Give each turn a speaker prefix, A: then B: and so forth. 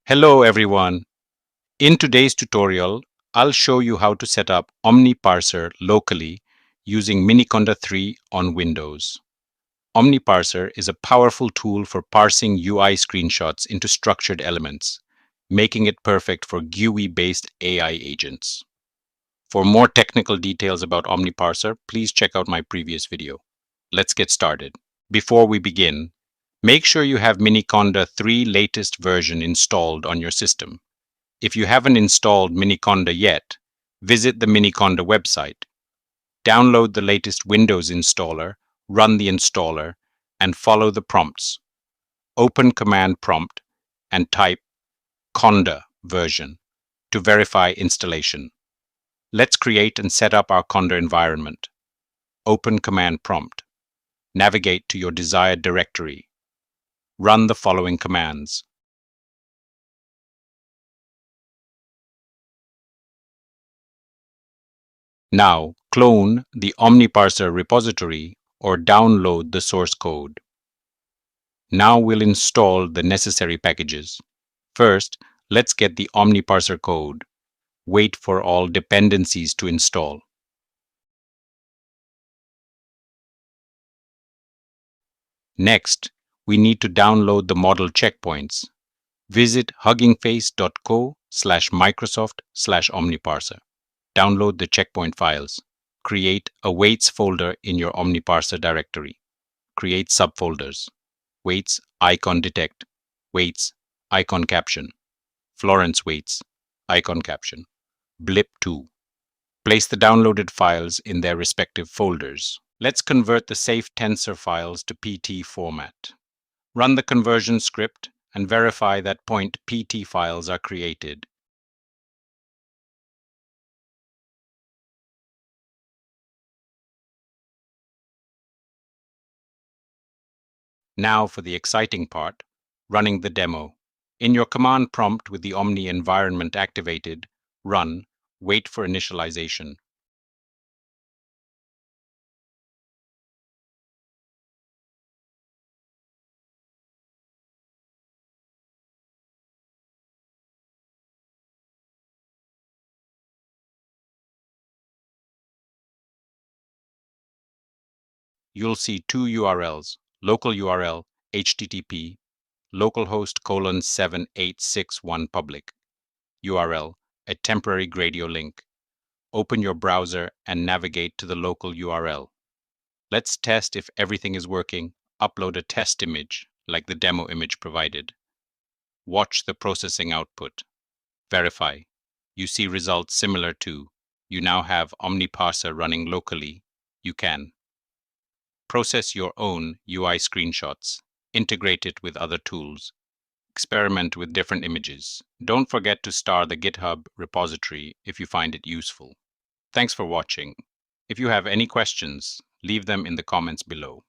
A: Hello everyone. In today's tutorial, I'll show you how to set up OmniParser locally using Miniconda3 on Windows. OmniParser is a powerful tool for parsing UI screenshots into structured elements, making it perfect for GUI-based AI agents. For more technical details about OmniParser, please check out my previous video. Let's get started. Before we begin, make sure you have Miniconda3 latest version installed on your system. If you haven't installed Miniconda yet, visit the Miniconda website. Download the latest Windows installer, run the installer, and follow the prompts. Open Command Prompt and type conda version to verify installation. Let's create and set up our conda environment. Open Command Prompt. Navigate to your desired directory. Run the following commands. Now, clone the OmniParser repository or download the source code. Now we'll install the necessary packages. First, let's get the OmniParser code. Wait for all dependencies to install. Next, we need to download the model checkpoints. Visit huggingface.co/Microsoft/OmniParser. Download the checkpoint files. Create a weights folder in your OmniParser directory. Create subfolders. Weights icon detect, weights icon caption, Florence weights icon caption, blip 2. Place the downloaded files in their respective folders. Let's convert the safetensor files to PT format. Run the conversion script and verify that .pt files are created. Now for the exciting part, running the demo. In your command prompt with the Omni environment activated, run, wait for initialization. You'll see two URLs, local URL, HTTP, localhost 7861 public, URL, a temporary Gradio link. Open your browser and navigate to the local URL. Let's test if everything is working. Upload a test image, like the demo image provided. Watch the processing output. Verify. You see results similar to, you now have OmniParser running locally. You can process your own UI screenshots, integrate it with other tools, experiment with different images. Don't forget to star the GitHub repository if you find it useful. Thanks for watching. If you have any questions, leave them in the comments below.